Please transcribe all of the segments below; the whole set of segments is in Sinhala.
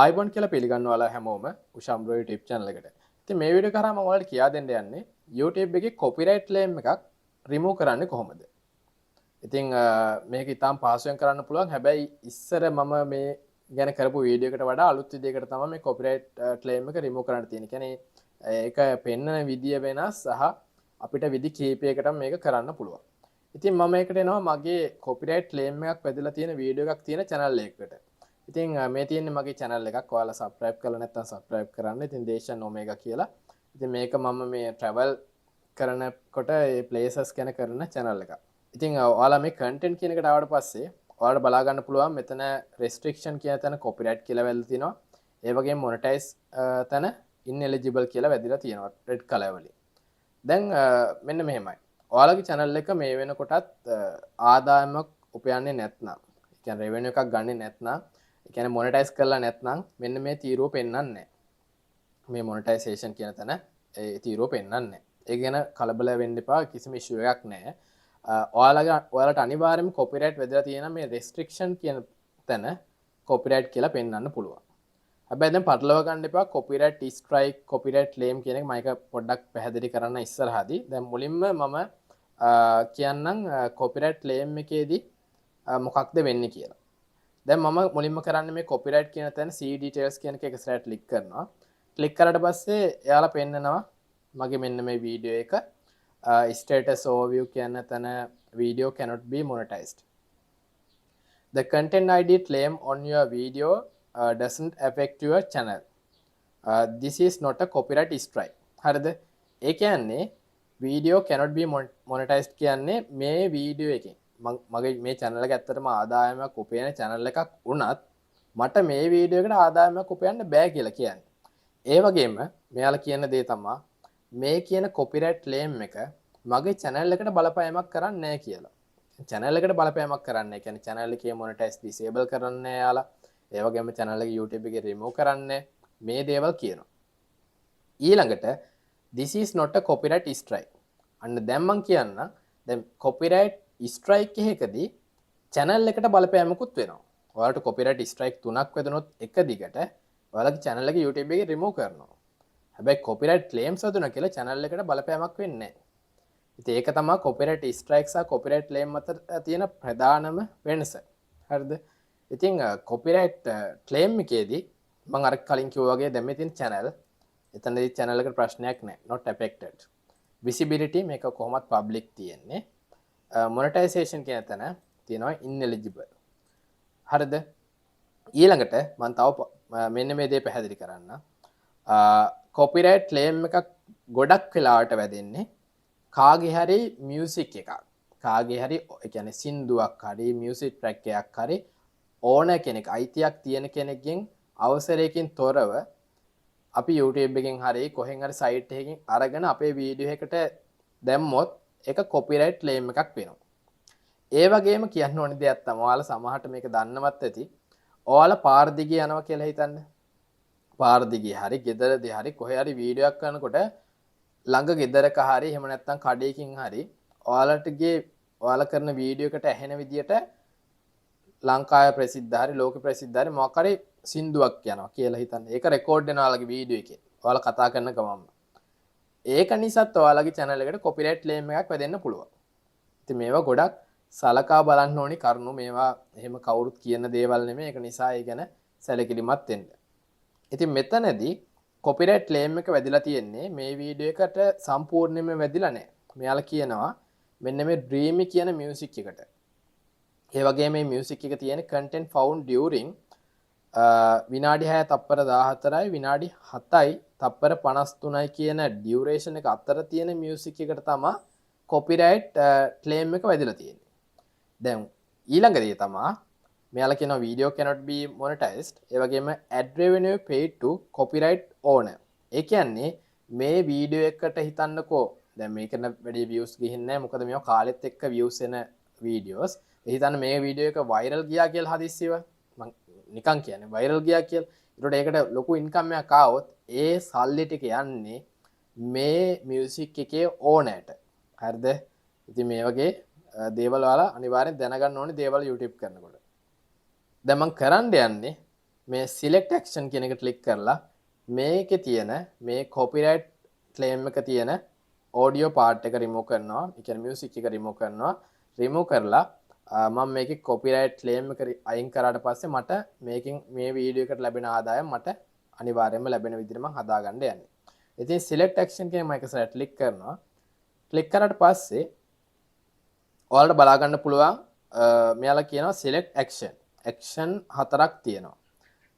ආයිබෝන් කියලා පිළිගන්නවා හැමෝම උෂම් YouTube channel එකට. ඉතින් මේ වීඩියෝ කරා මම ඔයාලට කියා දෙන්න යන්නේ YouTube එකේ copyright claim එකක් remove කරන්නේ කොහොමද. ඉතින් මේක ඉතාම පහසුවෙන් කරන්න පුළුවන්. හැබැයි ඉස්සර මම මේ ගැන කරපු වීඩියෝ එකට වඩා අලුත් විදියකට තමයි මේ copyright claim එක remove කරන්න තියෙන්නේ. කියන්නේ ඒක පෙන්වන විදිය වෙනස් සහ අපිට විදි කීපයකට මේක කරන්න පුළුවන්. ඉතින් මම මේකට එනවා මගේ copyright claim එකක් වැදලා තියෙන වීඩියෝ එකක් තියෙන channel එකකට. ඉතින් මේ තියෙන්නේ මගේ channel එකක්. ඔයාලා subscribe කරලා නැත්නම් subscribe කරන්න. ඉතින් දේශන් ඔමේගා කියලා. ඉතින් මේක මම මේ travel කරනකොට ඒ places ගැන කරන channel එකක්. ඉතින් ඔයාලා මේ content කියන එකට ආවට පස්සේ ඔයාලට බලා ගන්න පුළුවන් මෙතන restriction කියන තැන copyright කියලා වැදලා තිනවා. ඒ වගේම monetize තැන ineligible කියලා වැදලා තියෙනවා red color වලින්. දැන් මෙන්න මෙහෙමයි. ඔයාලගේ channel එක මේ වෙනකොටත් ආදායමක් උපයන්නේ නැත්නම්, ඒ කියන්නේ revenue එකක් ගන්නෙ නැත්නම්, ඒ කියන්නේ monetize කරලා නැත්නම් මෙන්න මේ තීරුව පෙන්වන්නේ නැහැ. මේ monetization කියන තැන ඒ තීරුව පෙන්වන්නේ නැහැ. ඒ ගැන කලබල වෙන්න එපා, කිසිම issue එකක් නැහැ. ඔයාලට අනිවාර්යයෙන්ම copyright වැදලා තියෙන මේ restriction කියන තැන copyright කියලා පෙන්වන්න පුළුවන්. හැබැයි දැන් පටලව ගන්න එපා copyright strike, copyright claim කියන එක මම එක පොඩ්ඩක් පැහැදිලි කරන්න ඉස්සරහදී. දැන් මුලින්ම මම කියන්නම් copyright claim එකේදී මොකක්ද වෙන්නේ කියලා. දැන් මම මුලින්ම කරන්නේ මේ copyright කියන තැන see details කියන එක ඉස්සරහට ක්ලික් කරනවා. ක්ලික් කරාට පස්සේ එයාලා පෙන්නනවා මගේ මෙන්න මේ වීඩියෝ එක status overview කියන තැන video cannot be monetized. The content ID claim on your video doesn't affect your channel. This is not a copyright strike. හරිද? ඒ කියන්නේ video cannot be monetized කියන්නේ මේ වීඩියෝ එකෙන් මගේ මේ channel එක ඇත්තටම ආදායමක් උපයන channel එකක් වුණත් මට මේ වීඩියෝ එකට ආදායමක් උපයන්න බෑ කියලා කියන්නේ. ඒ වගේම මෙයාලා කියන දේ තමයි මේ කියන copyright claim එක මගේ channel එකට බලපෑමක් කරන්නේ නැහැ කියලා. channel එකට බලපෑමක් කරන්නේ නැහැ. කියන්නේ channel එකේ monetize disable කරන්නේ යාලා. ඒ වගේම channel එක YouTube එකේ remove කරන්නේ මේ දේවල් කියනවා. ඊළඟට this is not a copyright strike. අන්න දැන් මම කියන්න දැන් copyright strike එකකදී channel එකට බලපෑමකුත් වෙනවා. ඔයාලට copyright strike 3ක් වැදුනොත් එක දිගට ඔයාලගේ channel එක YouTube එකේ remove කරනවා. හැබැයි copyright claims වැදුනා කියලා channel එකට බලපෑමක් වෙන්නේ නැහැ. ඉතින් ඒක තමයි copyright strike සහ copyright claim අතර තියෙන ප්‍රධානම වෙනස. හරිද? ඉතින් copyright claim එකේදී මම අර කලින් කිව්වා වගේ දැන් මේ තියෙන channel එතනදී channel එකට ප්‍රශ්නයක් නැහැ. not affected. visibility මේක කොහොමත් public තියෙන්නේ. monetization කියන තැන තියෙනවා ineligible. හරිද? ඊළඟට මම තව මෙන්න මේ දේ පැහැදිලි කරන්න. copyright claim එකක් ගොඩක් වෙලාවට වැදෙන්නේ කාගේ හරි music එකක්. කාගේ හරි ඒ කියන්නේ සින්දුවක් හරි music track එකක් හරි ඕන කෙනෙක් අයිතියක් තියෙන කෙනෙක්ගෙන් අවසරයකින් තොරව අපි YouTube එකෙන් හරි කොහෙන් හරි site එකකින් අරගෙන අපේ වීඩියෝ එකට දැම්මොත් ඒක copyright claim එකක් වෙනවා. ඒ වගේම කියන්න ඕනේ දෙයක් තමයි ඔයාලා සමහරට මේක දන්නවත් ඇති. ඔයාලා පාර දිගේ යනවා කියලා හිතන්න. පාර දිගේ හරි ගෙදරදී හරි කොහේ හරි වීඩියෝ එකක් කරනකොට ළඟ ගෙදරක හරි එහෙම නැත්නම් කඩේකින් හරි ඔයාලා කරන වීඩියෝ එකට ඇහෙන විදියට ලංකාවේ ප්‍රසිද්ධ හරි ලෝක ප්‍රසිද්ධ හරි මොකක් හරි සින්දුවක් යනවා කියලා හිතන්න. ඒක රෙකෝඩ් වෙනවා ඔයාලගේ වීඩියෝ එකේ. ඔයාලා කතා කරන ගමන්ම. ඒක නිසාත් ඔයාලගේ channel එකට copyright claim එකක් වැදෙන්න පුළුවන්. ඉතින් මේවා ගොඩක් සලකා බලන්න ඕනි කරුණු. මේවා එහෙම කවුරුත් කියන දේවල් නෙමෙයි. ඒක නිසා ඒ ගැන සැලකිලිමත් වෙන්න. ඉතින් මෙතනදී copyright claim එක වැදිලා තියෙන්නේ මේ වීඩියෝ එකට සම්පූර්ණයෙන්ම වැදිලා නැහැ. මෙයාලා කියනවා මෙන්න මේ dreamy කියන music එකට. ඒ වගේම මේ music එක තියෙන content found during විනාඩි 6 තප්පර 14යි විනාඩි 7යි තප්පර 53යි කියන duration එක අතර තියෙන music එකට තමයි copyright claim එක වැදිලා තියෙන්නේ. දැන් ඊළඟ දේ තමයි මෙයාලා කියනවා video cannot be monetized. ඒ වගේම ad revenue paid to copyright owner. ඒ කියන්නේ මේ වීඩියෝ එකට හිතන්නකෝ දැන් මේකට වැඩි views ගිහින් නැහැ. මොකද මේවා කාලෙත් එක්ක views එන videos. හිතන්න මේ වීඩියෝ එක viral ගියා කියලා හදිස්සියව. මම නිකන් කියන්නේ viral ගියා කියලා. ඒකට ඒකට ලොකු income එකක් ආවොත් ඒ සල්ලි ටික යන්නේ මේ music එකේ ownerට. හරිද? ඉතින් මේ වගේ දේවල් වල අනිවාර්යෙන් දැනගන්න ඕනේ දේවල් YouTube කරනකොට. දැන් මම කරන්න යන්නේ මේ select action කියන එක ක්ලික් කරලා මේකේ තියෙන මේ copyright claim එක තියෙන audio part එක remove කරනවා. ඒ කියන්නේ music එක remove කරනවා. remove කරලා මම මේකේ copyright claim එක අයින් කරාට පස්සේ මට මේකෙන් මේ වීඩියෝ එකට ලැබෙන ආදායම මට අනිවාර්යයෙන්ම ලැබෙන විදිහට මම හදාගන්න යන්නේ. ඉතින් select action කියන එක ඉස්සරහට ක්ලික් කරනවා. ක්ලික් කරාට පස්සේ ඔයාලට බලා ගන්න පුළුවන් මෙයාලා කියනවා select action හතරක් තියෙනවා.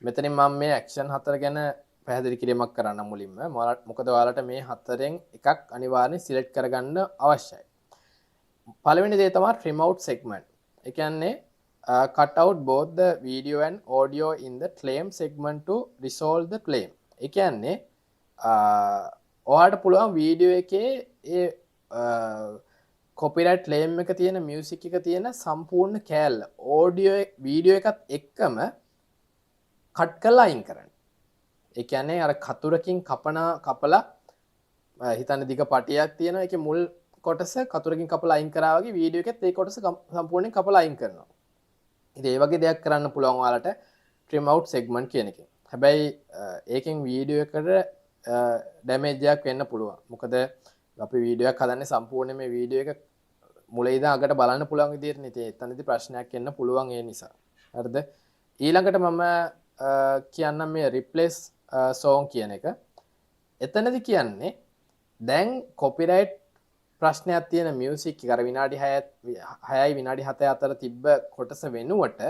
මෙතනින් මම මේ action හතර ගැන පැහැදිලි කිරීමක් කරන්න මුලින්ම. මොකද ඔයාලට මේ හතරෙන් එකක් අනිවාර්යෙන් select කරගන්න අවශ්‍යයි. පළවෙනි දේ තමයි trim out segment. ඒ කියන්නේ cut out both the video and audio in the claim segment to resolve the claim. ඒ කියන්නේ ඔයාලට පුළුවන් වීඩියෝ එකේ ඒ copyright claim එක තියෙන music එක තියෙන සම්පූර්ණ කෑල්ල audio වීඩියෝ එකත් එක්කම cut කරලා අයින් කරන්න. ඒ කියන්නේ අර කතුරකින් කපලා හිතන්න දිග පටියක් තියෙනවා. ඒකේ මුල් කොටස කතුරකින් කපලා අයින් කරා වගේ වීඩියෝ එකෙත් ඒ කොටස සම්පූර්ණයෙන් කපලා අයින් කරනවා. ඉතින් ඒ වගේ දෙයක් කරන්න පුළුවන් ඔයාලට trim out segment කියන එකෙන්. හැබැයි ඒකෙන් වීඩියෝ එකට ඩැමේජ් එකක් වෙන්න පුළුවන්. මොකද අපි වීඩියෝ එකක් හදන්නේ සම්පූර්ණයෙන් මේ වීඩියෝ එක මුලින් ඉඳන් අගට බලන්න පුළුවන් විදිහට නේ. එතනදී ප්‍රශ්නයක් එන්න පුළුවන් ඒ නිසා. හරිද? ඊළඟට මම කියන්නම් මේ replace song කියන එක. එතනදී කියන්නේ දැන් copyright ප්‍රශ්නයක් තියෙන මියුසික් එක අර විනාඩි 6යි විනාඩි 7 අතර තිබ්බ කොටස වෙනුවට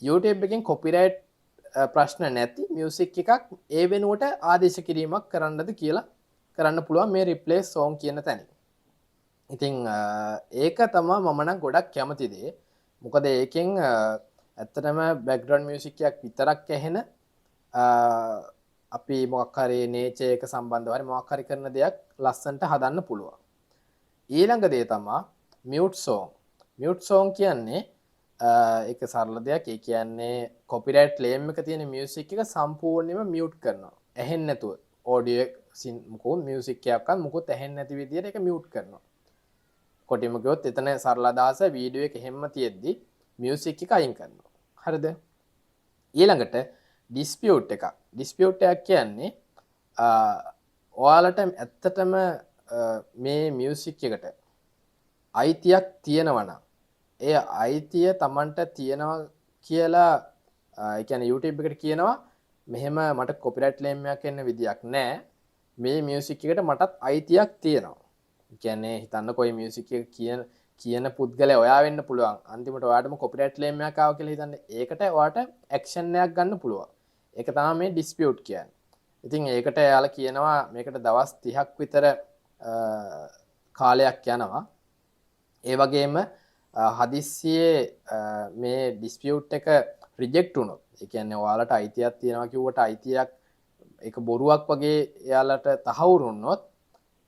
YouTube එකෙන් copyright ප්‍රශ්න නැති මියුසික් එකක් ඒ වෙනුවට ආදේශ කිරීමක් කරන්නද කියලා කරන්න පුළුවන් මේ replace song කියන තැන. ඉතින් ඒක තමයි මම නම් ගොඩක් කැමති දේ. මොකද ඒකෙන් ඇත්තටම background music එකක් විතරක් ඇහෙන අපි මොකක් හරි nature එක සම්බන්ධව හරි මොකක් හරි කරන දෙයක් ලස්සනට හදන්න පුළුවන්. ඊළඟ දේ තමයි mute song. mute song කියන්නේ ඒක සරල දෙයක්. ඒ කියන්නේ copyright claim එක තියෙන music එක සම්පූර්ණයෙන්ම mute කරනවා. ඇහෙන්නේ නැතුව audio මොකෝ music එකක් මොකොත් ඇහෙන්නේ නැති විදිහට ඒක mute කරනවා. කොටිම කිව්වොත් එතන සරල අදහස වීඩියෝ එක හැම්ම තියෙද්දි music එක අයින් කරනවා. හරිද? ඊළඟට dispute එකක්. dispute එකක් කියන්නේ ඔයාලට ඇත්තටම මේ මියුසික් එකට අයිතියක් තියෙනවා නම් ඒ අයිතිය Tamanට තියෙනවා කියලා ඒ කියන්නේ YouTube එකට කියනවා මෙහෙම මට copyright claim එකක් එන්න විදියක් නැහැ. මේ මියුසික් එකට මටත් අයිතියක් තියෙනවා. ඒ කියන්නේ හිතන්නකෝ මේ මියුසික් එක කියන පුද්ගලයා ඔයා වෙන්න පුළුවන්. අන්තිමට ඔයාටම copyright claim එකක් ආවා කියලා හිතන්න. ඒකට ඔයාට action එකක් ගන්න පුළුවන්. ඒක තමයි මේ dispute කියන්නේ. ඉතින් ඒකට එයාලා කියනවා මේකට දවස් 30ක් විතර කාලයක් යනවා. ඒ වගේම හදිස්සියේ මේ dispute එක reject වුණොත්, ඒ කියන්නේ ඔයාලට අයිතියක් තියෙනවා කිව්වට අයිතියක් ඒක බොරුවක් වගේ එයාලට තහවුරු වුණොත්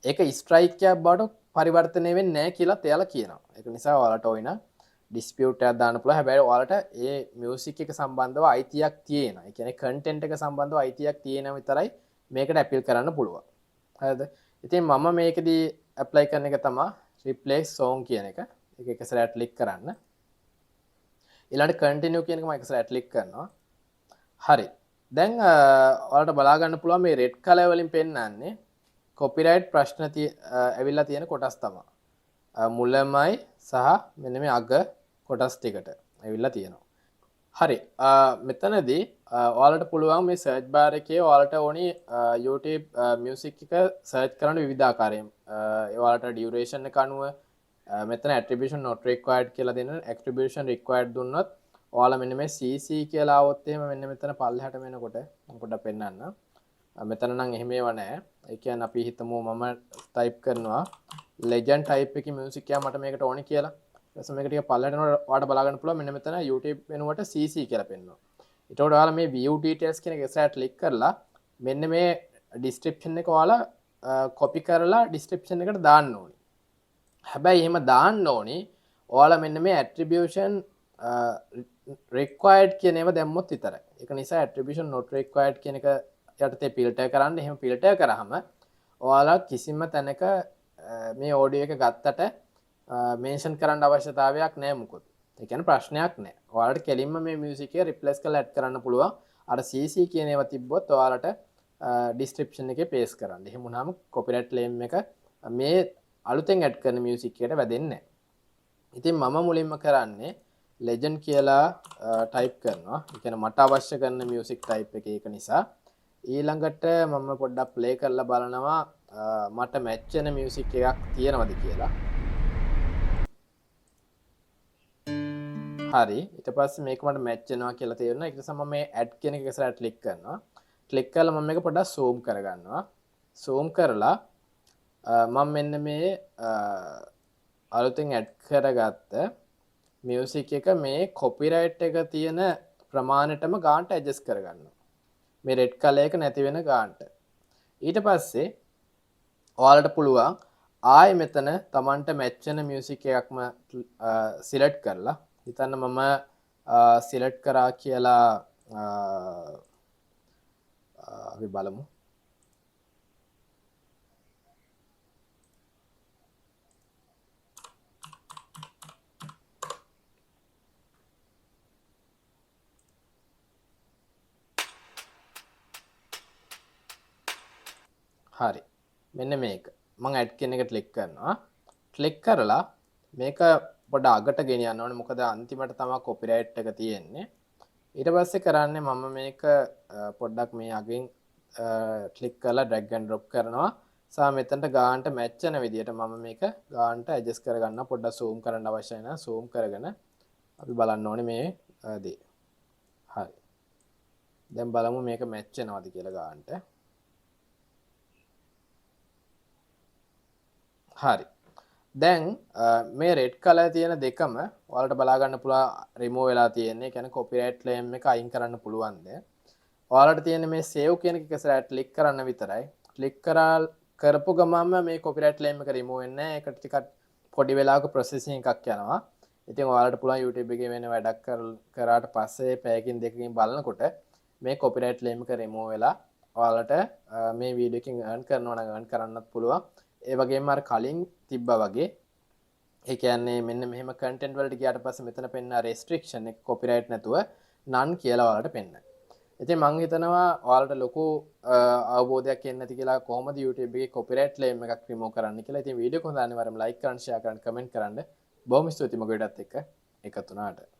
ඒක ස්ට්‍රයික් එකක් බවට පරිවර්තනය වෙන්නේ නැහැ කියලා එයාලා කියනවා. ඒක නිසා ඔයාලට ඔයින dispute එකක් දාන්න පුළුවන්. හැබැයි ඔයාලට ඒ music එක සම්බන්ධව අයිතියක් තියෙනවා. ඒ කියන්නේ content එක සම්බන්ධව අයිතියක් තියෙනවා විතරයි මේකට appeal කරන්න පුළුවන්. හරිද? ඉතින් මම මේකදී apply කරන එක තමයි replace song කියන එක. ඒක එක සැරයක් ක්ලික් කරන්න. ඊළඟට continue කියන එක මම එක සැරයක් ක්ලික් කරනවා. හරි. දැන් ඔයාලට බලා ගන්න පුළුවන් මේ red color වලින් පෙන්නන්නේ copyright ප්‍රශ්න ඇවිල්ලා තියෙන කොටස් තමයි. මුලමයි සහ මෙන්න මේ අග කොටස් ටිකට ඇවිල්ලා තියෙනවා. හරි. මෙතනදී ඔයාලට පුළුවන් මේ search bar එකේ ඔයාලට ඕනි YouTube music එක search කරන්න විවිධාකාරයෙන්. ඔයාලට duration එක අනුව මෙතන attribution not required කියලා දෙන attribution required දුන්නොත් ඔයාලා මෙන්න මේ CC කියලා આવොත් එහෙම මෙන්න මෙතන පල්ලෙහාට මෙනකොට මම පොඩ්ඩක් පෙන්නන්න. මෙතන නම් එහෙම ඒවා නැහැ. ඒ කියන්නේ අපි හිතමු මම type කරනවා legend type එකේ music එක මට මේකට ඕනි කියලා. ඊට මේක ටික පල්ලෙහාට යනකොට ඔයාලට බලා ගන්න පුළුවන් මෙන්න මෙතන YouTube වෙනුවට CC කියලා පෙන්නනවා. ඊට වඩා ඔයාලා මේ view details කියන එක එසට ක්ලික් කරලා මෙන්න මේ description එක ඔයාලා copy කරලා description එකට දාන්න ඕනි. හැබැයි එහෙම දාන්න ඕනි ඔයාලා මෙන්න මේ attribution required කියන ඒවා දැම්මොත් විතරයි. ඒක නිසා attribution not required කියන එක යටතේ filter කරන්න. එහෙම filter කරාම ඔයාලා කිසිම තැනක මේ audio එක ගත්තට mention කරන්න අවශ්‍යතාවයක් නැහැ මොකොත්. ඒ කියන්නේ ප්‍රශ්නයක් නැහැ. ඔයාලට කෙලින්ම මේ music එක replace කරලා add කරන්න පුළුවන්. අර CC කියන ඒවා තිබ්බොත් ඔයාලට ඩිස්ක්‍රිප්ෂන් එකේ පේස්ට් කරන්න. එහෙම වුණාම කොපිරයිට් ක්ලේම් එක මේ අලුතෙන් ඇඩ් කරන මියුසික් එකට වැදෙන්නේ නැහැ. ඉතින් මම මුලින්ම කරන්නේ legend කියලා ටයිප් කරනවා. ඒ කියන්නේ මට අවශ්‍ය කරන මියුසික් ටයිප් එක ඒක නිසා. ඊළඟට මම පොඩ්ඩක් ප්ලේ කරලා බලනවා මට මැච් වෙන මියුසික් එකක් තියෙනවද කියලා. හරි. ඊට පස්සේ මේක මට මැච් වෙනවා කියලා තේරුණා. ඊට පස්සේ මම මේ ඇඩ් කියන එක ඉස්සරහට ක්ලික් කරනවා. ක්ලික් කරලා මම මේක පොඩ්ඩක් zoom කරගන්නවා. zoom කරලා මම මෙන්න මේ අලුතෙන් ඇඩ් කරගත්ත මියුසික් එක මේ කොපිරයිට් එක තියෙන ප්‍රමාණයටම ගානට ඇඩ්ජස්ට් කරගන්නවා. මේ රෙඩ් කලර් එක නැති වෙන ගානට. ඊට පස්සේ ඔයාලට පුළුවන් ආයෙ මෙතන Tamanට මැච් වෙන මියුසික් එකක්ම සිලෙක්ට් කරලා හිතන්න මම සිලෙක්ට් කරා කියලා අපි බලමු. හරි. මෙන්න මේක. මම ඇඩ් කියන එක ක්ලික් කරනවා. ක්ලික් කරලා මේක පොඩ අගට ගෙනියන්න ඕනේ. මොකද අන්තිමට තමයි කොපිරයිට් එක තියෙන්නේ. ඊට පස්සේ කරන්නේ මම මේක පොඩ්ඩක් මේ අගෙන් ක්ලික් කරලා drag and drop කරනවා. සහ මෙතනට ගානට මැච් වෙන විදියට මම මේක ගානට ඇඩ්ජස්ට් කරගන්න පොඩ්ඩක් zoom කරන්න අවශ්‍යයි නම් zoom කරගෙන අපි බලන්න ඕනේ මේ දේ. හරි. දැන් බලමු මේක මැච් වෙනවද කියලා ගානට. හරි. දැන් මේ රෙඩ් කලර් තියෙන දෙකම ඔයාලට බලා ගන්න පුළුවන් රිමූව් වෙලා තියෙන්නේ. ඒ කියන්නේ කොපිරයිට් ක්ලේම් එක අයින් කරන්න පුළුවන්ද? ඔයාලට තියෙන්නේ මේ සේව් කියන එක ඉස්සරහට ක්ලික් කරන්න විතරයි. ක්ලික් කරපු ගමන්ම මේ කොපිරයිට් ක්ලේම් එක රිමූව් වෙන්නේ නැහැ. ඒකට ටිකක් පොඩි වෙලාවක ප්‍රොසෙසින් එකක් යනවා. ඉතින් ඔයාලට පුළුවන් YouTube එකේ වෙන වැඩක් කරාට පස්සේ පැයකින් දෙකකින් බලනකොට මේ කොපිරයිට් ක්ලේම් එක රිමූව් වෙලා ඔයාලට මේ වීඩියෝ එකකින් earn කරනවා නම් earn කරන්නත් පුළුවන්. ඒ වගේම අර කලින් තිබ්බා වගේ ඒ කියන්නේ මෙන්න මෙහෙම content වලට ගියාට පස්සේ මෙතන පෙන්න restriction එක copyright නැතුව none කියලා ඔයාලට පෙන්නයි. ඉතින් මම හිතනවා ඔයාලට ලොකු අවබෝධයක් එන්න ඇති කියලා කොහොමද YouTube එකේ copyright claim එකක් remove කරන්න කියලා. ඉතින් වීඩියෝ එක හොඳ අනිවාර්යයෙන්ම like කරන්න, share කරන්න, comment කරන්න. බොහොම ස්තුතියි මගේ වීඩියෝත් එක්ක එකතු වුණාට.